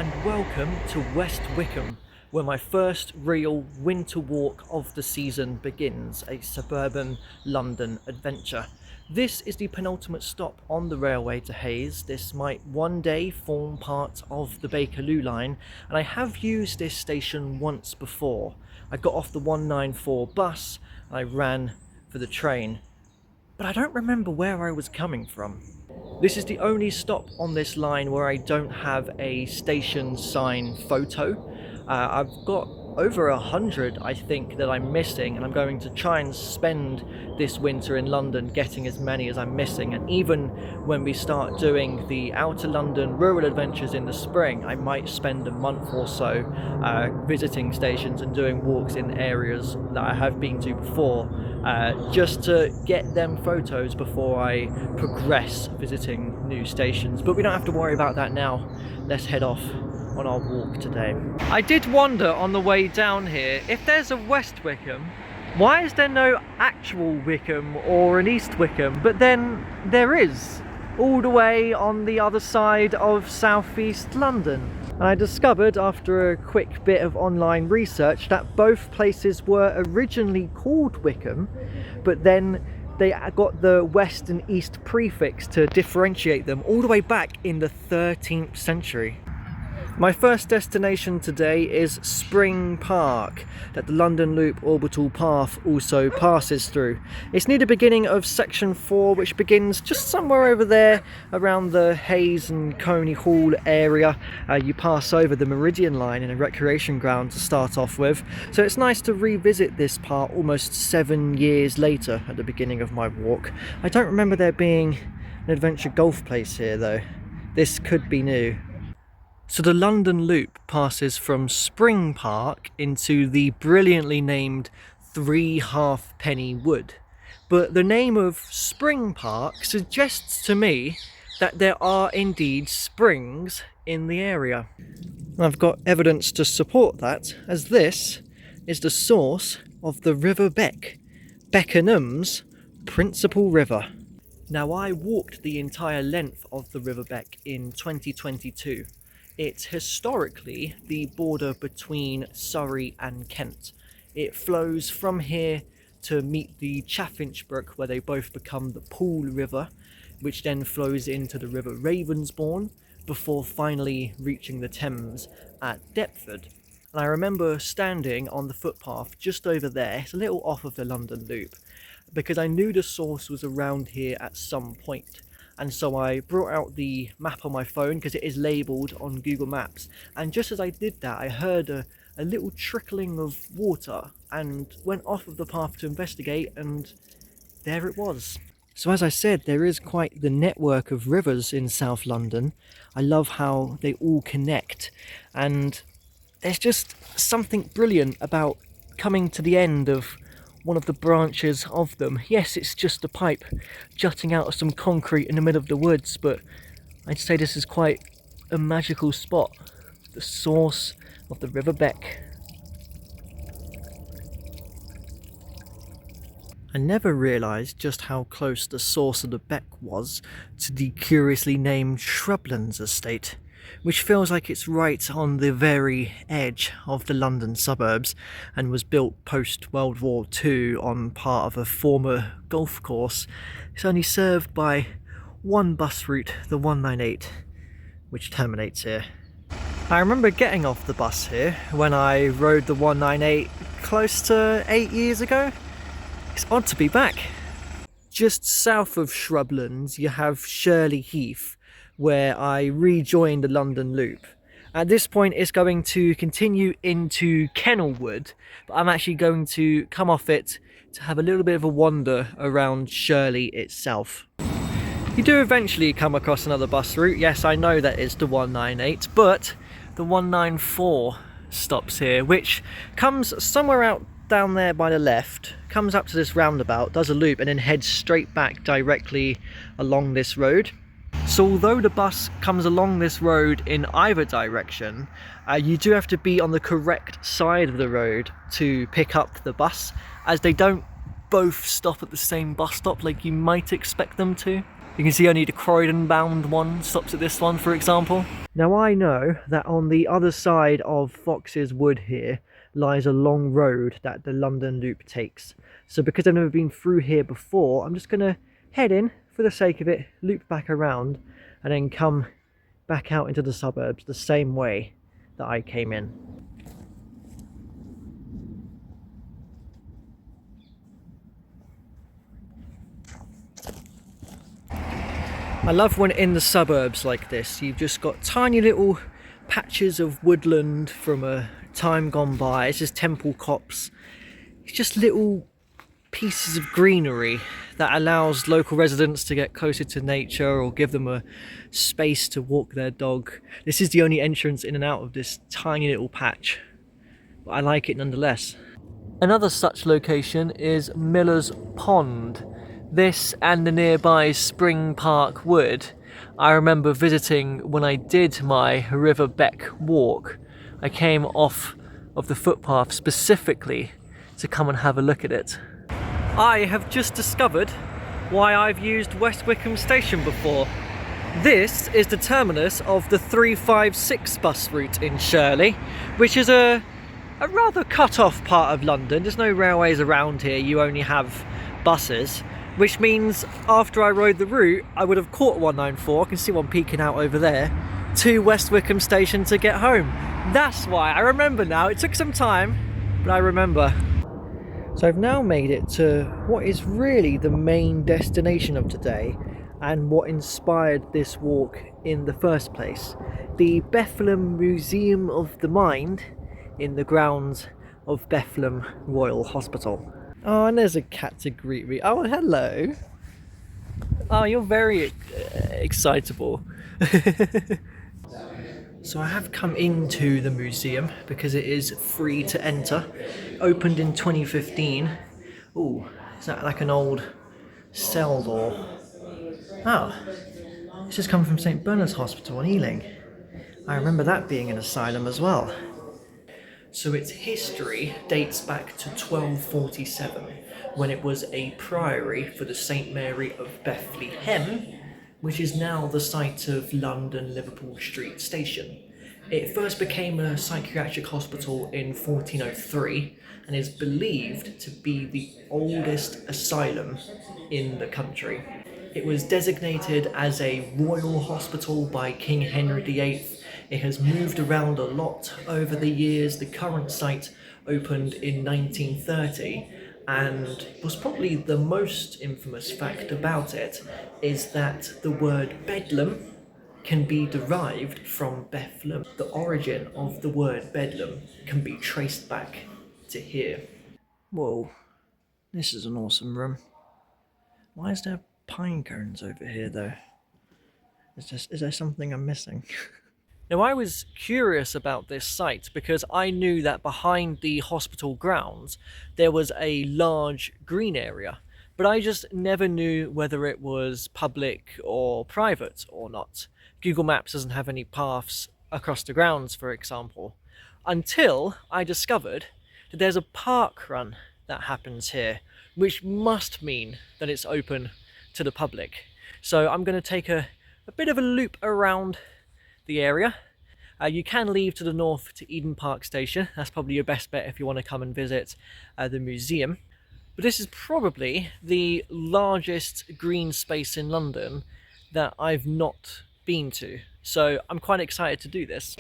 and welcome to West Wickham, where my first real winter walk of the season begins, a suburban London adventure. This is the penultimate stop on the railway to Hayes. This might one day form part of the Bakerloo line, and I have used this station once before. I got off the 194 bus and I ran for the train, but I don't remember where I was coming from. This is the only stop on this line where I don't have a station sign photo. I've got over 100, I think, that I'm missing, and I'm going to try and spend this winter in London getting as many as I'm missing. And even when we start doing the outer London rural adventures in the spring, I might spend a month or so visiting stations and doing walks in areas that I have been to before, just to get them photos before I progress visiting new stations. But we don't have to worry about that now. Let's head off on our walk today. I did wonder on the way down here, if there's a West Wickham, why is there no actual Wickham or an East Wickham? But then there is, all the way on the other side of southeast London. And I discovered after a quick bit of online research that both places were originally called Wickham, but then they got the West and East prefix to differentiate them all the way back in the 13th century. My first destination today is Spring Park, that the London Loop orbital path also passes through. It's near the beginning of section 4, which begins just somewhere over there around the Hayes and Coney Hall area. You pass over the Meridian line in a recreation ground to start off with, so it's nice to revisit this part almost 7 years later at the beginning of my walk. I don't remember there being an adventure golf place here though. This could be new. So the London Loop passes from Spring Park into the brilliantly named Three Halfpenny Wood. But the name of Spring Park suggests to me that there are indeed springs in the area. I've got evidence to support that, as this is the source of the River Beck, Beckenham's principal river. Now, I walked the entire length of the River Beck in 2022. It's historically the border between Surrey and Kent. It flows from here to meet the Chaffinch Brook, where they both become the Pool River, which then flows into the River Ravensbourne, before finally reaching the Thames at Deptford. And I remember standing on the footpath just over there, it's a little off of the London Loop, because I knew the source was around here at some point. And so I brought out the map on my phone, because it is labelled on Google Maps, and just as I did that I heard a little trickling of water and went off of the path to investigate, and there it was. So as I said, there is quite the network of rivers in South London. I love how they all connect, and there's just something brilliant about coming to the end of one of the branches of them. Yes, it's just a pipe jutting out of some concrete in the middle of the woods, but I'd say this is quite a magical spot, the source of the River Beck. I never realised just how close the source of the Beck was to the curiously named Shrublands estate, which feels like it's right on the very edge of the London suburbs and was built post-World War II on part of a former golf course. It's only served by one bus route, the 198, which terminates here. I remember getting off the bus here when I rode the 198 close to 8 years ago. It's odd to be back. Just south of Shrublands you have Shirley Heath, where I rejoined the London Loop. At this point it's going to continue into Kenilworth, but I'm actually going to come off it to have a little bit of a wander around Shirley itself. You do eventually come across another bus route. Yes, I know that it's the 198, but the 194 stops here, which comes somewhere out down there by the left, comes up to this roundabout, does a loop, and then heads straight back directly along this road. So although the bus comes along this road in either direction, you do have to be on the correct side of the road to pick up the bus, as they don't both stop at the same bus stop like you might expect them to. You can see only the Croydon bound one stops at this one, for example. Now I know that on the other side of Fox's Wood here lies a long road that the London Loop takes. So because I've never been through here before, I'm just going to head in for the sake of it, loop back around, and then come back out into the suburbs the same way that I came in. I love when in the suburbs like this, you've just got tiny little patches of woodland from a time gone by. It's just temple copse. It's just little pieces of greenery that allows local residents to get closer to nature or give them a space to walk their dog. This is the only entrance in and out of this tiny little patch, but I like it nonetheless. Another such location is Miller's Pond. This and the nearby Spring Park Wood I remember visiting when I did my River Beck walk. I came off of the footpath specifically to come and have a look at it. I have just discovered why I've used West Wickham station before. This is the terminus of the 356 bus route in Shirley, which is a rather cut-off part of London. There's no railways around here, you only have buses, which means after I rode the route I would have caught 194, I can see one peeking out over there, to West Wickham station to get home. That's why, I remember now. It took some time, but I remember. So I've now made it to what is really the main destination of today and what inspired this walk in the first place. The Beckenham Museum of the Mind in the grounds of Beckenham Royal Hospital. Oh, and there's a cat to greet me. Oh, hello. Oh, you're very excitable. So I have come into the museum because it is free to enter. Opened in 2015. Oh, is that like an old cell door? Oh, it's just come from St Bernard's Hospital in Ealing. I remember that being an asylum as well. So its history dates back to 1247, when it was a priory for the St Mary of Bethlehem, which is now the site of London Liverpool Street Station. It first became a psychiatric hospital in 1403 and is believed to be the oldest asylum in the country. It was designated as a royal hospital by King Henry VIII. It has moved around a lot over the years. The current site opened in 1930, and was probably the most infamous fact about it is that the word Bedlam can be derived from Bethlehem. The origin of the word Bedlam can be traced back to here. Whoa, this is an awesome room. Why is there pine cones over here though? Is there something I'm missing? Now I was curious about this site because I knew that behind the hospital grounds there was a large green area, but I just never knew whether it was public or private or not. Google Maps doesn't have any paths across the grounds, for example, until I discovered that there's a park run that happens here, which must mean that it's open to the public. So I'm going to take a bit of a loop around the area. You can leave to the north to Eden Park Station. That's probably your best bet if you want to come and visit the museum. But this is probably the largest green space in London that I've not been to. So I'm quite excited to do this.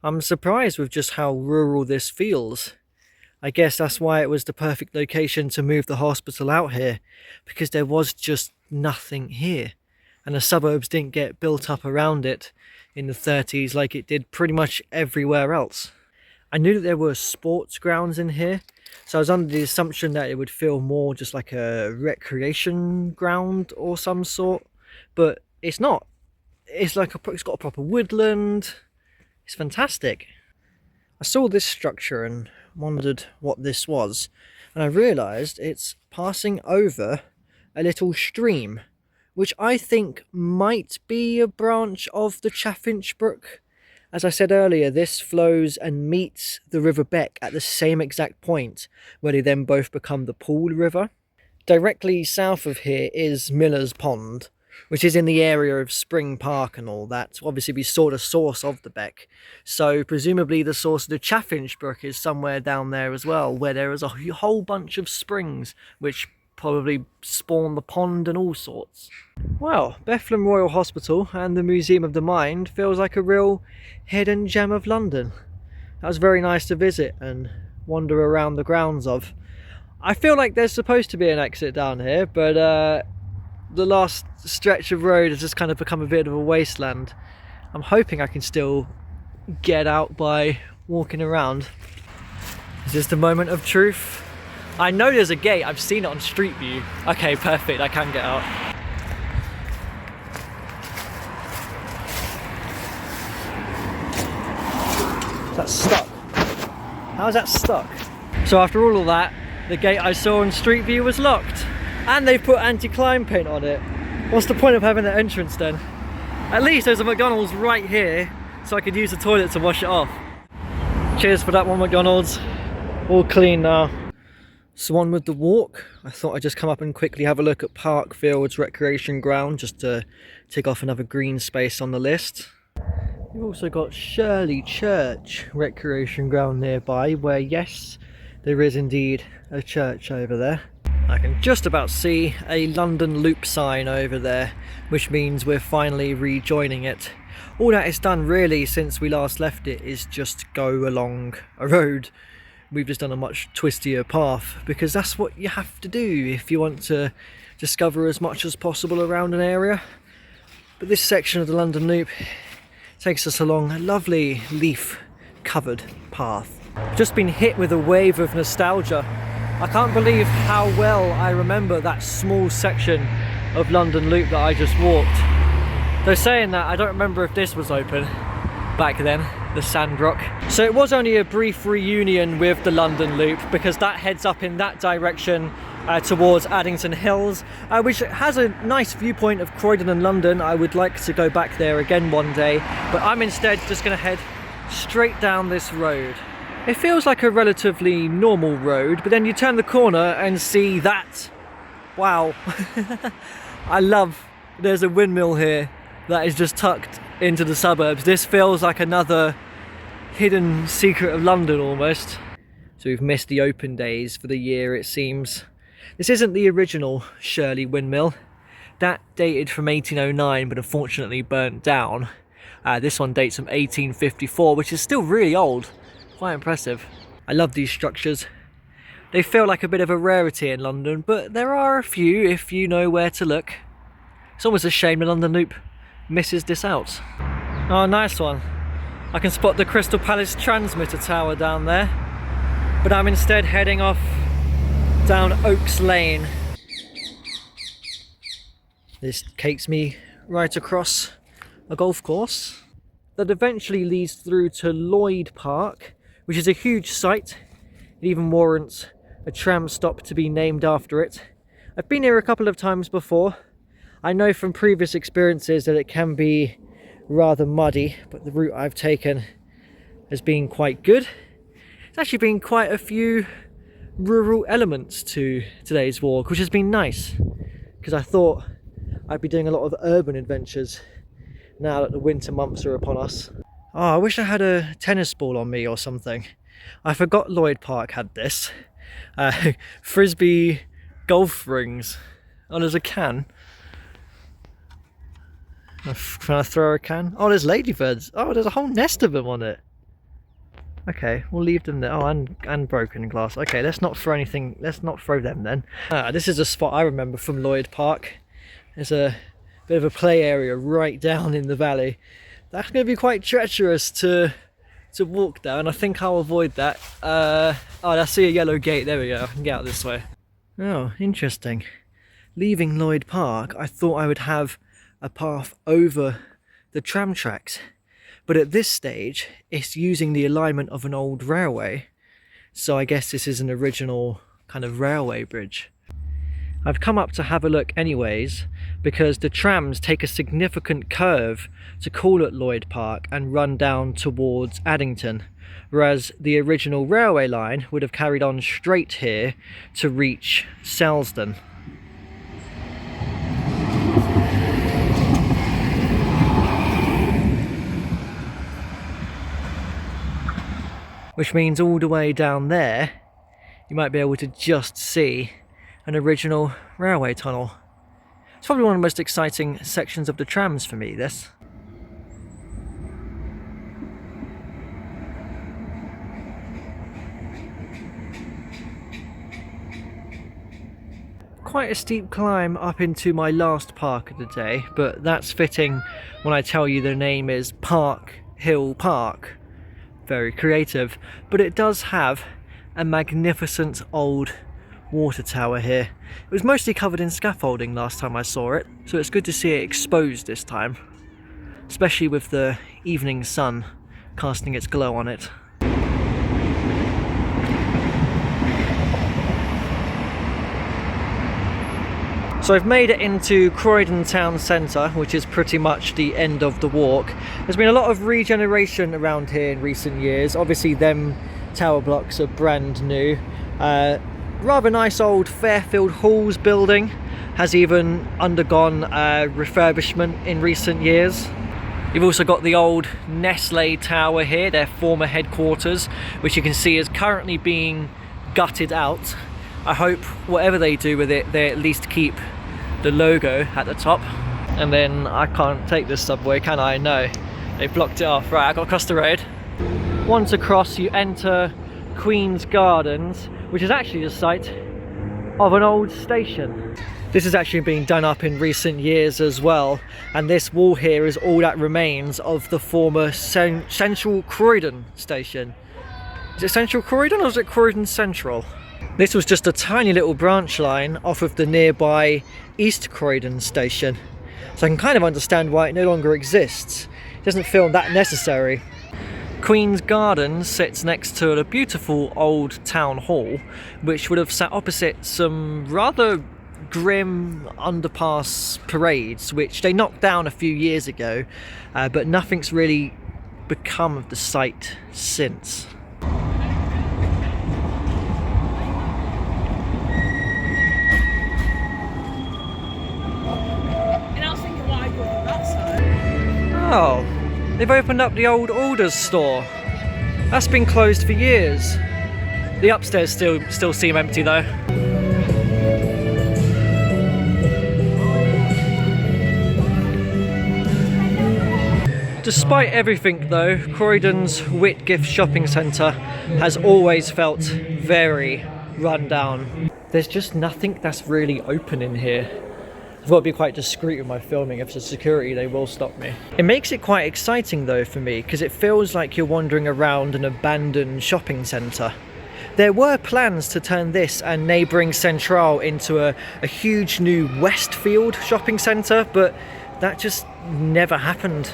I'm surprised with just how rural this feels. I guess that's why it was the perfect location to move the hospital out here, because there was just nothing here, and the suburbs didn't get built up around it in the 30s like it did pretty much everywhere else. I knew that there were sports grounds in here, so I was under the assumption that it would feel more just like a recreation ground or some sort, but it's not. It's got a proper woodland. It's fantastic. I saw this structure and wondered what this was, and I realised it's passing over a little stream, which I think might be a branch of the Chaffinch Brook. As I said earlier, this flows and meets the River Beck at the same exact point, where they then both become the Pool River. Directly south of here is Miller's Pond, which is in the area of Spring Park and all that. Obviously we saw the source of the Beck, so presumably the source of the Chaffinch Brook is somewhere down there as well, where there is a whole bunch of springs which probably spawn the pond and all sorts. Well, Beckenham Royal Hospital and the Museum of the Mind feels like a real hidden gem of London. That was very nice to visit and wander around the grounds of. I feel like there's supposed to be an exit down here, but the last stretch of road has just kind of become a bit of a wasteland. I'm hoping I can still get out by walking around. Is this the moment of truth? I know there's a gate, I've seen it on Street View. Okay, perfect, I can get out. Is that stuck? How is that stuck? So after all of that, the gate I saw on Street View was locked. And they've put anti-climb paint on it. What's the point of having the entrance then? At least there's a McDonald's right here, so I could use the toilet to wash it off. Cheers for that one, McDonald's. All clean now. So on with the walk. I thought I'd just come up and quickly have a look at Parkfield's recreation ground, just to tick off another green space on the list. We've also got Shirley Church recreation ground nearby, where yes, there is indeed a church over there. I can just about see a London Loop sign over there, which means we're finally rejoining it. All that it's done really since we last left it is just go along a road. We've just done a much twistier path, because that's what you have to do if you want to discover as much as possible around an area. But this section of the London Loop takes us along a lovely leaf-covered path. I've just been hit with a wave of nostalgia. I can't believe how well I remember that small section of London Loop that I just walked. Though saying that, I don't remember if this was open back then, the Sandrock. So it was only a brief reunion with the London Loop, because that heads up in that direction towards Addington Hills, which has a nice viewpoint of Croydon and London. I would like to go back there again one day, but I'm instead just going to head straight down this road. It feels like a relatively normal road, but then you turn the corner and see that. Wow. I love there's a windmill here that is just tucked into the suburbs. This feels like another hidden secret of London almost. So we've missed the open days for the year, it seems. This isn't the original Shirley windmill. That dated from 1809 but unfortunately burnt down. This one dates from 1854, which is still really old. Quite impressive. I love these structures. They feel like a bit of a rarity in London, but there are a few if you know where to look. It's almost a shame the London Loop misses this out. Oh, nice one. I can spot the Crystal Palace transmitter tower down there, but I'm instead heading off down Oaks Lane. This takes me right across a golf course that eventually leads through to Lloyd Park, which is a huge site. It even warrants a tram stop to be named after it. I've been here a couple of times before. I know from previous experiences that it can be rather muddy, but the route I've taken has been quite good. There's actually been quite a few rural elements to today's walk, which has been nice, because I thought I'd be doing a lot of urban adventures now that the winter months are upon us. Oh, I wish I had a tennis ball on me or something. I forgot Lloyd Park had this. Frisbee golf rings. Oh, there's a can. Can I throw a can? Oh, there's ladybirds. Oh, there's a whole nest of them on it. Okay, we'll leave them there. Oh, and broken glass. Okay, let's not throw anything. Let's not throw them then. This is a spot I remember from Lloyd Park. There's a bit of a play area right down in the valley. That's going to be quite treacherous to walk down. I think I'll avoid that. Oh, I see a yellow gate. There we go. I can get out this way. Oh, interesting. Leaving Lloyd Park, I thought I would have a path over the tram tracks, but at this stage it's using the alignment of an old railway, so I guess this is an original kind of railway bridge. I've come up to have a look anyways because the trams take a significant curve to call at Lloyd Park and run down towards Addington, whereas the original railway line would have carried on straight here to reach Selsdon. Which means all the way down there you might be able to just see an original railway tunnel. It's probably one of the most exciting sections of the trams for me, this. Quite a steep climb up into my last park of the day, but that's fitting when I tell you the name is Park Hill Park. Very creative, but it does have a magnificent old water tower here. It was mostly covered in scaffolding last time I saw it, so it's good to see it exposed this time, especially with the evening sun casting its glow on it. So I've made it into Croydon town centre, which is pretty much the end of the walk. There's been a lot of regeneration around here in recent years. Obviously them tower blocks are brand new. Rather nice old Fairfield Halls building has even undergone refurbishment in recent years. You've also got the old Nestle Tower here, their former headquarters, which you can see is currently being gutted out. I hope whatever they do with it, they at least keep the logo at the top. And then I can't take this subway, can I? No, they've blocked it off. Right, I got across the road. Once across, you enter Queen's Gardens, which is actually the site of an old station. This has actually been done up in recent years as well, and this wall here is all that remains of the former Central Croydon station. Is it Central Croydon or is it Croydon Central? This was just a tiny little branch line off of the nearby East Croydon station, so I can kind of understand why it no longer exists. It doesn't feel that necessary. Queen's Gardens sits next to a beautiful old town hall, which would have sat opposite some rather grim underpass parades, which they knocked down a few years ago, but nothing's really become of the site since. Oh, they've opened up the old Alders store. That's been closed for years. The upstairs still seem empty though. Despite everything though, Croydon's Whitgift shopping centre has always felt very run down. There's just nothing that's really open in here. I've got to be quite discreet with my filming. If it's security, they will stop me. It makes it quite exciting though for me, because it feels like you're wandering around an abandoned shopping centre. There were plans to turn this and neighbouring Central into a huge new Westfield shopping centre, but that just never happened.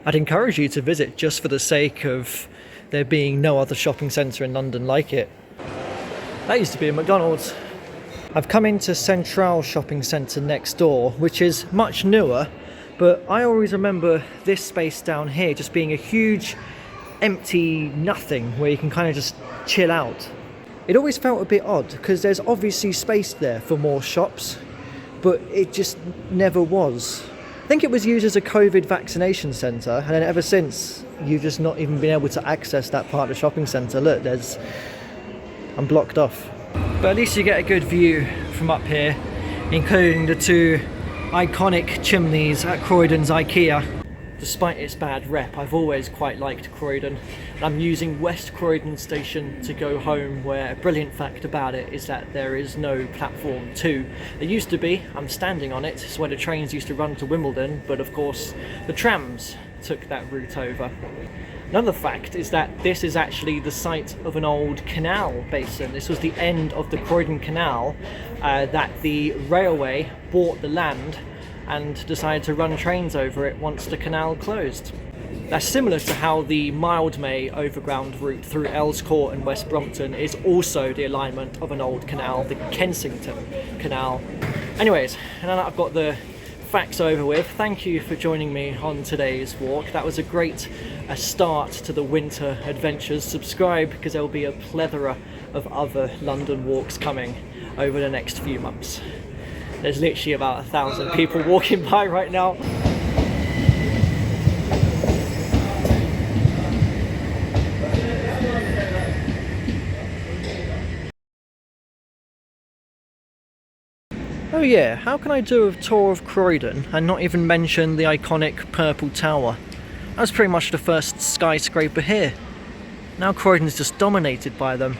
I'd encourage you to visit just for the sake of there being no other shopping centre in London like it. That used to be a McDonald's. I've come into Central shopping centre next door, which is much newer, but I always remember this space down here just being a huge empty nothing where you can kind of just chill out. It always felt a bit odd because there's obviously space there for more shops, but it just never was. I think it was used as a COVID vaccination centre, and then ever since you've just not even been able to access that part of the shopping centre. Look, I'm blocked off. But at least you get a good view from up here, including the two iconic chimneys at Croydon's IKEA. Despite its bad rep, I've always quite liked Croydon. I'm using West Croydon station to go home, where a brilliant fact about it is that there is no platform 2. There used to be. I'm standing on it. It's where the trains used to run to Wimbledon, but of course the trams took that route over. Another fact is that this is actually the site of an old canal basin. This was the end of the Croydon Canal that the railway bought the land and decided to run trains over it once the canal closed. That's similar to how the Mildmay overground route through Earls Court and West Brompton is also the alignment of an old canal, the Kensington Canal. Anyways, now that I've got the facts over with, thank you for joining me on today's walk. That was a great start to the winter adventures. Subscribe because there will be a plethora of other London walks coming over the next few months. There's literally about 1,000 people walking by right now. Oh yeah, how can I do a tour of Croydon and not even mention the iconic Purple Tower? That was pretty much the first skyscraper here. Now Croydon's just dominated by them.